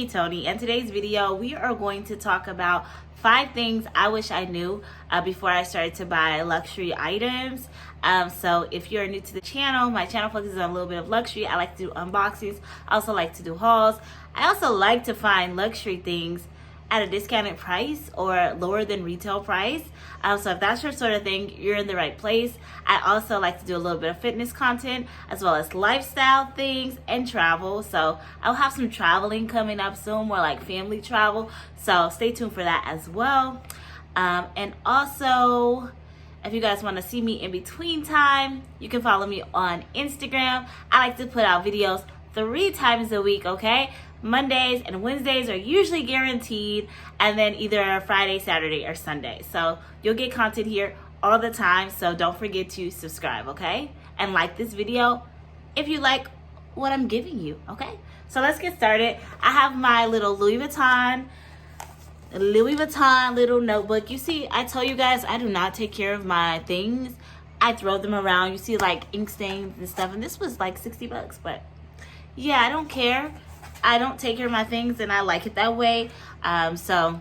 Tony. In today's video, we are going to talk about 5 things I wish I knew before I started to buy luxury items. So if you're new to the channel, my channel focuses on a little bit of luxury. I like to do unboxings. I also like to do hauls. I also like to find luxury things at a discounted price or lower than retail price. So if that's your sort of thing, you're in the right place. I also like to do a little bit of fitness content as well as lifestyle things and travel. So I'll have some traveling coming up soon, more like family travel. So stay tuned for that as well. And also, if you guys want to see me in between time, you can follow me on Instagram. I like to put out videos 3 times a week, okay? Mondays and Wednesdays are usually guaranteed, and then either Friday, Saturday, or Sunday. So you'll get content here all the time, so don't forget to subscribe, okay? And like this video if you like what I'm giving you, okay? So let's get started. I have my little Louis Vuitton little notebook. You see, I tell you guys, I do not take care of my things. I throw them around. You see like ink stains and stuff, and this was like 60 bucks, but yeah, I don't care. I don't take care of my things, and I like it that way. So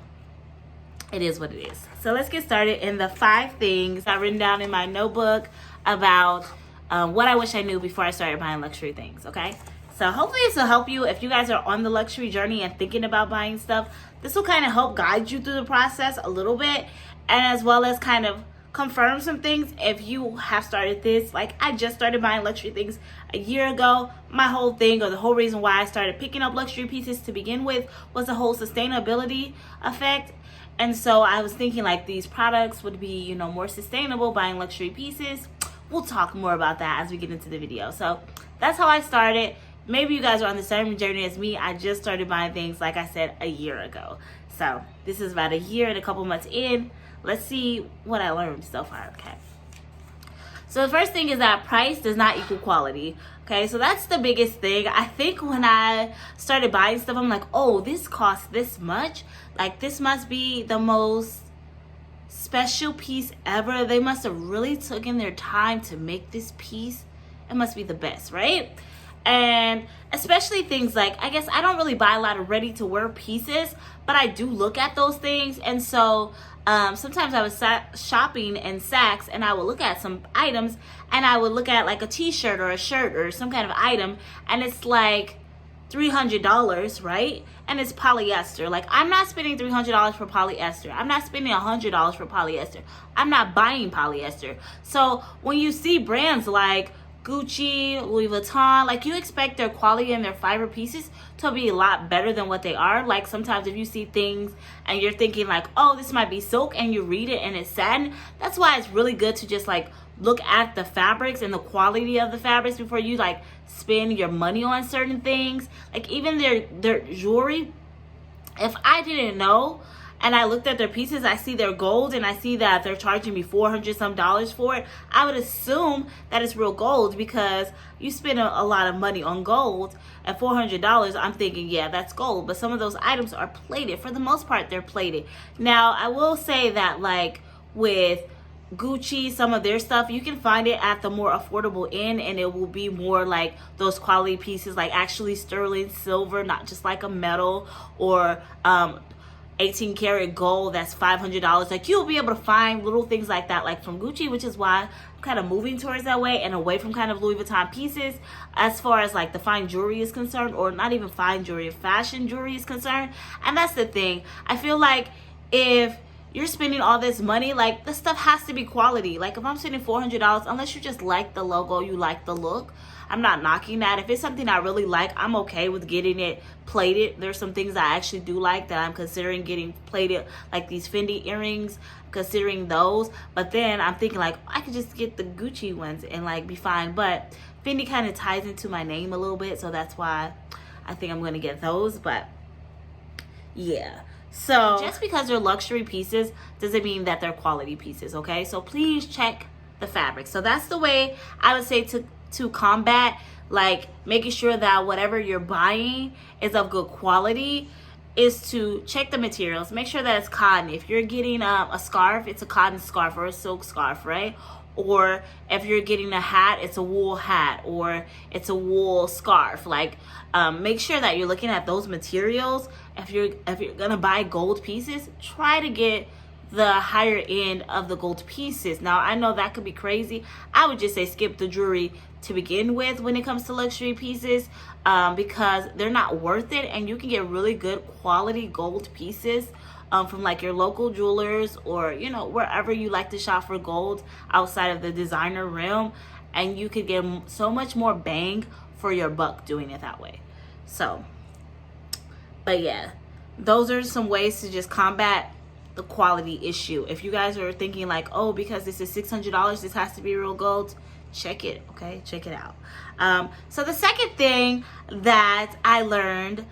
it is what it is. So let's get started. In the 5 things I written down in my notebook about what I wish I knew before I started buying luxury things, okay? So hopefully this will help you if you guys are on the luxury journey and thinking about buying stuff. This will kind of help guide you through the process a little bit, and as well as kind of confirm some things if you have started this. Like, I just started buying luxury things a year ago. My whole thing, or the whole reason why I started picking up luxury pieces to begin with, was the whole sustainability effect. And so I was thinking like these products would be, you know, more sustainable buying luxury pieces. We'll talk more about that as we get into the video. So that's how I started. Maybe you guys are on the same journey as me. I just started buying things, like I said, a year ago. So this is about a year and a couple months in. Let's see what I learned so far, okay? So the first thing is that price does not equal quality, okay? So that's the biggest thing. I think when I started buying stuff, I'm like, oh, this costs this much. Like, this must be the most special piece ever. They must have really taken their time to make this piece. It must be the best, right? And especially things like, I guess I don't really buy a lot of ready-to-wear pieces, but I do look at those things. And so sometimes I was shopping in Saks, and I would look at some items, and I would look at like a t-shirt or a shirt or some kind of item, and it's like $300, right? And it's polyester. Like, I'm not spending $300 for polyester. I'm not spending $100 for polyester. I'm not buying polyester. So when you see brands like Gucci, Louis Vuitton, like, you expect their quality and their fiber pieces to be a lot better than what they are. Like, sometimes if you see things and you're thinking like, oh, this might be silk, and you read it and it's satin, that's why it's really good to just like look at the fabrics and the quality of the fabrics before you like spend your money on certain things. Like, even their jewelry, if I didn't know and I looked at their pieces, I see their gold, and I see that they're charging me $400 some for it, I would assume that it's real gold, because you spend a lot of money on gold. At $400, I'm thinking, yeah, that's gold. But some of those items are plated. For the most part, they're plated. Now, I will say that, like, with Gucci, some of their stuff, you can find it at the more affordable end, and it will be more like those quality pieces, like actually sterling silver, not just like a metal, or 18 karat gold that's $500. Like, you'll be able to find little things like that, like from Gucci, which is why I'm kind of moving towards that way and away from kind of Louis Vuitton pieces as far as like the fine jewelry is concerned, or not even fine jewelry, fashion jewelry is concerned. And that's the thing. I feel like if you're spending all this money, like, the stuff has to be quality. Like, if I'm spending $400, unless you just like the logo, you like the look, I'm not knocking that. If it's something I really like, I'm okay with getting it plated. There's some things I actually do like that I'm considering getting plated, like these Fendi earrings, considering those. But then I'm thinking like, I could just get the Gucci ones and like be fine. But Fendi kind of ties into my name a little bit, so that's why I think I'm gonna get those. But yeah, so just because they're luxury pieces doesn't mean that they're quality pieces, okay? So please check the fabric. So that's the way I would say to combat, like, making sure that whatever you're buying is of good quality. is to check the materials. Make sure that it's cotton. If you're getting a scarf, it's a cotton scarf or a silk scarf, right? Or if you're getting a hat, it's a wool hat or it's a wool scarf. Like, make sure that you're looking at those materials. If you're gonna buy gold pieces, try to get the higher end of the gold pieces. Now, I know that could be crazy. I would just say skip the jewelry to begin with when it comes to luxury pieces, because they're not worth it, and you can get really good quality gold pieces from like your local jewelers or, you know, wherever you like to shop for gold outside of the designer realm, and you could get so much more bang for your buck doing it that way. So, but yeah, those are some ways to just combat the quality issue. If you guys are thinking like, oh, because this is $600, this has to be real gold, check it, okay? Check it out. So the second thing that I learned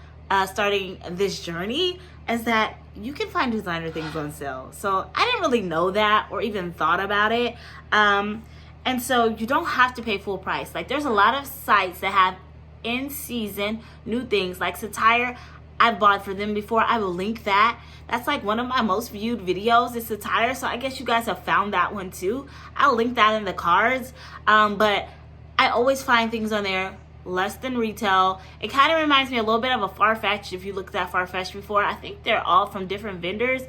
starting this journey is that you can find designer things on sale. So I didn't really know that or even thought about it. And so you don't have to pay full price. Like, there's a lot of sites that have in season new things, like Satire. I've bought for them before. I will link that. That's like one of my most viewed videos is Satire. So I guess you guys have found that one too. I'll link that in the cards. But I always find things on there less than retail. It kind of reminds me a little bit of a Farfetch. If you looked at Farfetch before, I think they're all from different vendors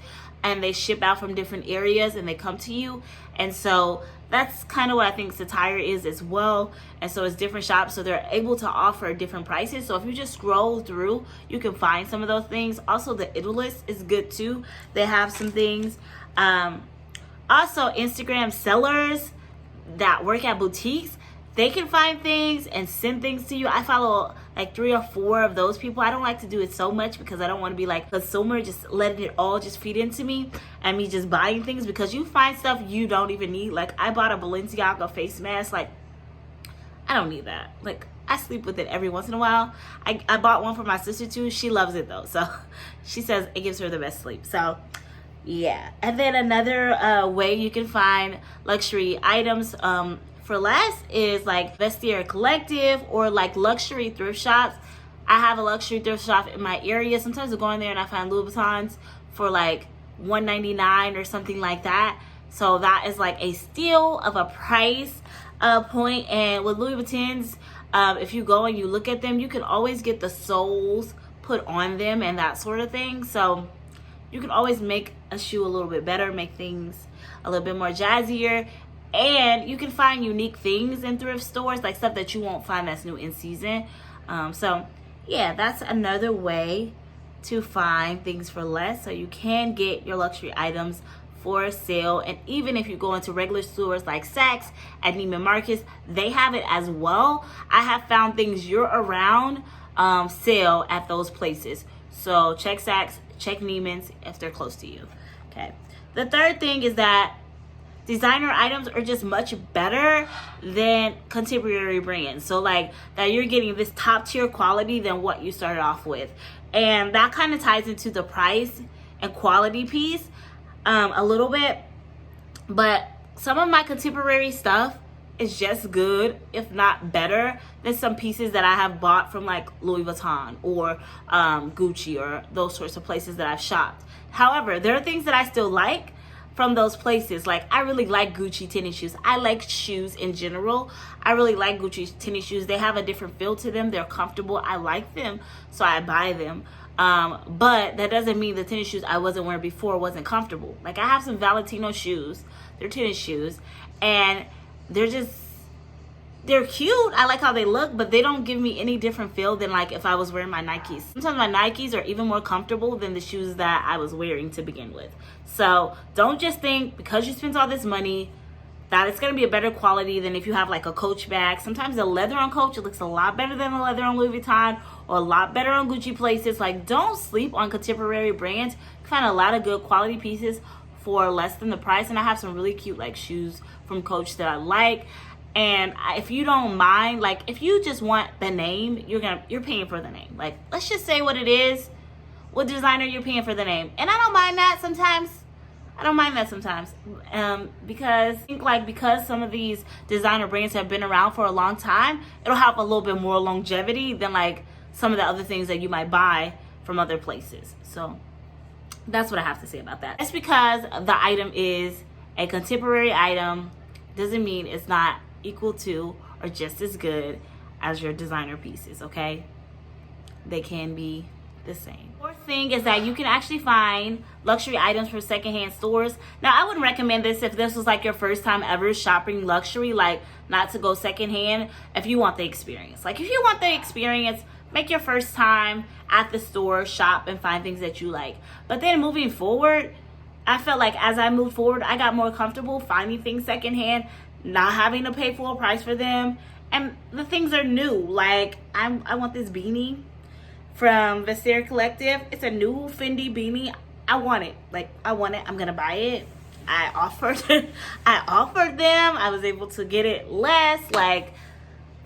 and they ship out from different areas and they come to you. And so that's kind of what I think Satire is as well. And so it's different shops, so they're able to offer different prices. So if you just scroll through, you can find some of those things. Also, the Italist is good too. They have some things. Also, Instagram sellers that work at boutiques, they can find things and send things to you. I follow like 3 or 4 of those people. I don't like to do it so much because I don't want to be like consumer, just letting it all just feed into me and me just buying things, because you find stuff you don't even need. Like, I bought a Balenciaga face mask. Like, I don't need that. Like, I sleep with it every once in a while. I bought one for my sister too. She loves it though. So she says it gives her the best sleep. So yeah. And then another way you can find luxury items for less is like Vestiaire Collective or like luxury thrift shops. I have a luxury thrift shop in my area. Sometimes I go in there and I find Louis Vuittons for like $199 or something like that. So that is like a steal of a price point. And with Louis Vuittons, if you go and you look at them, you can always get the soles put on them and that sort of thing. So you can always make a shoe a little bit better, make things a little bit more jazzier. And you can find unique things in thrift stores, like stuff that you won't find that's new in season. So yeah, that's another way to find things for less. So you can get your luxury items for sale. And even if you go into regular stores like Saks and Neiman Marcus, they have it as well. I have found things year around sale at those places. So check Saks, check Neiman's if they're close to you. Okay. The third thing is that designer items are just much better than contemporary brands. So like that you're getting this top tier quality than what you started off with. And that kind of ties into the price and quality piece a little bit. But some of my contemporary stuff is just good, if not better, than some pieces that I have bought from like Louis Vuitton or Gucci or those sorts of places that I've shopped. However, there are things that I still like from those places. Like, I really like Gucci tennis shoes. I like shoes in general. I really like Gucci tennis shoes. They have a different feel to them. They're comfortable. I like them, so I buy them. But that doesn't mean the tennis shoes I wasn't wearing before wasn't comfortable. Like, I have some Valentino shoes. They're tennis shoes, and they're cute. I like how they look, but they don't give me any different feel than like if I was wearing my Nikes. Sometimes my Nikes are even more comfortable than the shoes that I was wearing to begin with. So don't just think because you spent all this money that it's going to be a better quality than if you have like a Coach bag. Sometimes the leather on Coach, it looks a lot better than the leather on Louis Vuitton or a lot better on Gucci places. Like, don't sleep on contemporary brands. You can find a lot of good quality pieces for less than the price. And I have some really cute like shoes from Coach that I like. And if you don't mind, like if you just want the name, you're paying for the name. Like, let's just say what it is. What designer you're paying for the name. And I don't mind that sometimes. Because I think like because some of these designer brands have been around for a long time, it'll have a little bit more longevity than like some of the other things that you might buy from other places. So that's what I have to say about that. Just because the item is a contemporary item doesn't mean it's not equal to or just as good as your designer pieces, okay? They can be the same. Fourth thing is that you can actually find luxury items from secondhand stores. Now, I wouldn't recommend this if this was like your first time ever shopping luxury, like not to go secondhand if you want the experience. Like if you want the experience, make your first time at the store, shop and find things that you like. But then moving forward, I felt like as I moved forward, I got more comfortable finding things secondhand, not having to pay full price for them. And the things are new. Like I want this beanie from Vestiaire Collective. It's a new Fendi beanie. I want it. Like I want it. I'm gonna buy it. I offered them. I was able to get it less. Like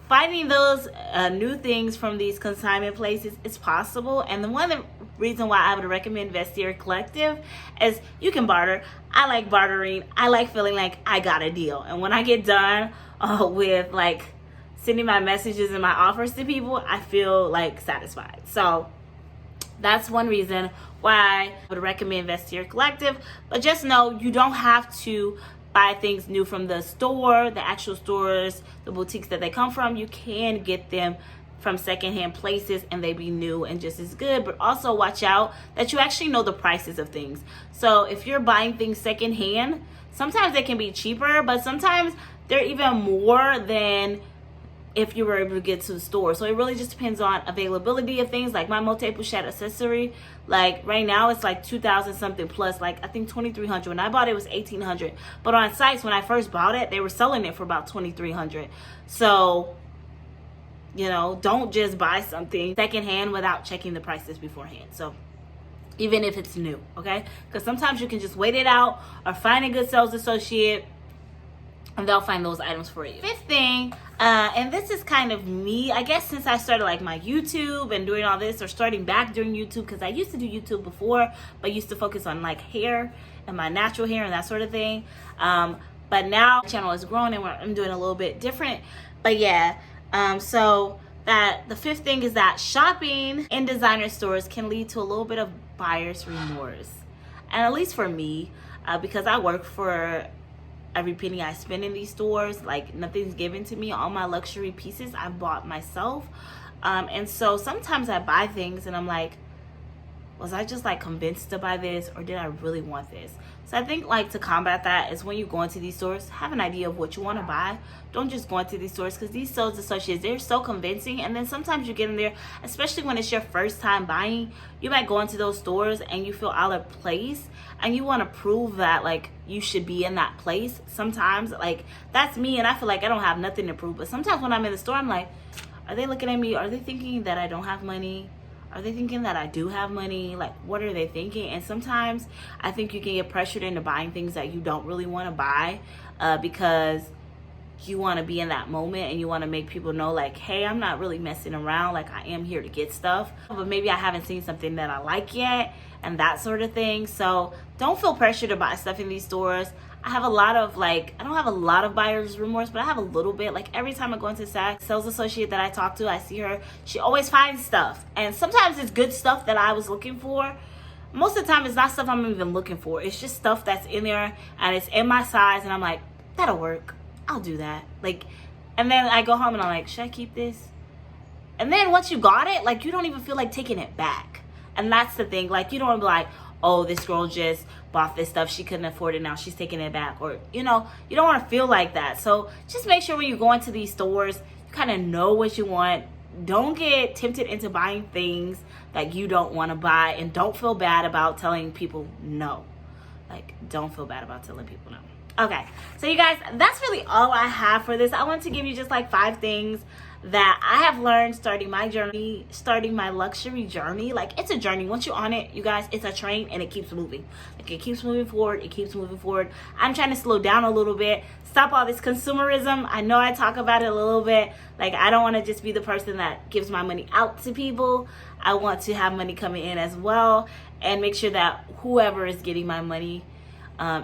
finding those new things from these consignment places is possible. And the one reason why I would recommend Vestiaire Collective is you can barter. I like bartering. I like feeling like I got a deal. And when I get done with like sending my messages and my offers to people, I feel like satisfied. So that's one reason why I would recommend Vestiaire Collective. But just know you don't have to buy things new from the store, the actual stores, the boutiques that they come from. You can get them from secondhand places and they be new and just as good. But also watch out that you actually know the prices of things. So if you're buying things secondhand, sometimes they can be cheaper, but sometimes they're even more than if you were able to get to the store. So it really just depends on availability of things. Like my Mote Pochette accessory, like right now it's like 2,000 something plus, like I think 2,300. When I bought it, it was 1,800. But on sites, when I first bought it, they were selling it for about 2,300. So, you know, don't just buy something secondhand without checking the prices beforehand. So even if it's new, okay? Because sometimes you can just wait it out or find a good sales associate and they'll find those items for you. Fifth thing, and this is kind of me, I guess, since I started like my YouTube and doing all this, or starting back doing YouTube, because I used to do YouTube before, but used to focus on like hair and my natural hair and that sort of thing. But now the channel is growing and I'm doing a little bit different. But yeah, so that the fifth thing is that shopping in designer stores can lead to a little bit of buyer's remorse. And at least for me, because I work for every penny I spend in these stores, like nothing's given to me. All my luxury pieces I bought myself. And so sometimes I buy things and I'm like, was I just like convinced to buy this, or did I really want this? So I think like to combat that is when you go into these stores, have an idea of what you want to buy. Don't just go into these stores, because these sales associates, they're so convincing. And then sometimes you get in there, especially when it's your first time buying, you might go into those stores and you feel out of place and you want to prove that like you should be in that place. Sometimes like that's me, and I feel like I don't have nothing to prove. But sometimes when I'm in the store, I'm like, are they looking at me? Are they thinking that I don't have money? Are they thinking that I do have money? Like, what are they thinking? And sometimes I think you can get pressured into buying things that you don't really want to buy because you want to be in that moment and you want to make people know like, hey, I'm not really messing around. Like, I am here to get stuff. But maybe I haven't seen something that I like yet and that sort of thing. So don't feel pressured to buy stuff in these stores. I have a lot of like, I don't have a lot of buyer's remorse, but I have a little bit. Like every time I go into Saks, sales associate that I talk to, I see her, she always finds stuff. And sometimes it's good stuff that I was looking for. Most of the time it's not stuff I'm even looking for. It's just stuff that's in there and it's in my size and I'm like, that'll work. I'll do that. Like, and then I go home and I'm like, should I keep this? And then once you got it, like you don't even feel like taking it back. And that's the thing. Like you don't want to be like, oh, this girl just bought this stuff, she couldn't afford it, now she's taking it back. Or, you know, you don't want to feel like that. So just make sure when you go into these stores, you kind of know what you want. Don't get tempted into buying things that you don't want to buy, and don't feel bad about telling people no. Like, don't feel bad about telling people no. Okay, so you guys, that's really all I have for this. I wanted to give you just like 5 things that I have learned starting my journey, starting my luxury journey. Like, it's a journey. Once you're on it, you guys, it's a train and it keeps moving. Like, it keeps moving forward. It keeps moving forward. I'm trying to slow down a little bit, stop all this consumerism. I know I talk about it a little bit. Like, I don't want to just be the person that gives my money out to people. I want to have money coming in as well and make sure that whoever is getting my money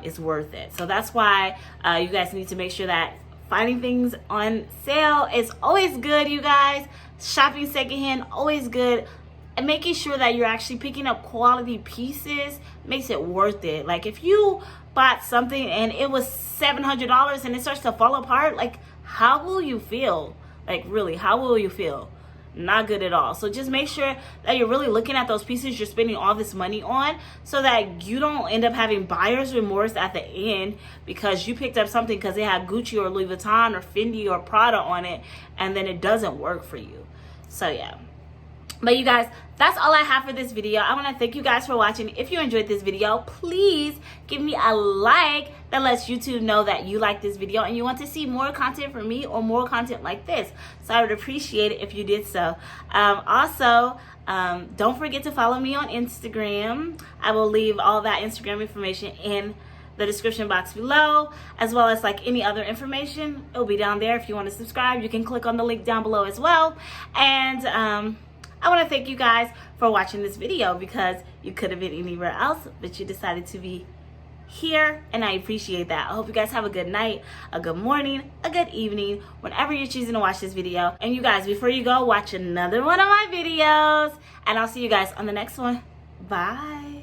is worth it. So that's why you guys need to make sure that finding things on sale is always good, you guys. Shopping secondhand, always good. and making sure that you're actually picking up quality pieces makes it worth it. Like if you bought something and it was $700 and it starts to fall apart, like how will you feel? Like really, how will you feel? Not good at all. So just make sure that you're really looking at those pieces you're spending all this money on, so that you don't end up having buyer's remorse at the end because you picked up something because it had Gucci or Louis Vuitton or Fendi or Prada on it, and then it doesn't work for you. So yeah. But you guys, that's all I have for this video. I want to thank you guys for watching. If you enjoyed this video, please give me a like. That lets YouTube know that you like this video and you want to see more content from me or more content like this. So I would appreciate it if you did so. Also, don't forget to follow me on Instagram. I will leave all that Instagram information in the description box below, as well as like any other information. It'll be down there. If you want to subscribe, you can click on the link down below as well. And I want to thank you guys for watching this video, because you could have been anywhere else, but you decided to be here, and I appreciate that. I hope you guys have a good night, a good morning, a good evening, whenever you're choosing to watch this video. And you guys, before you go, watch another one of my videos, and I'll see you guys on the next one. Bye.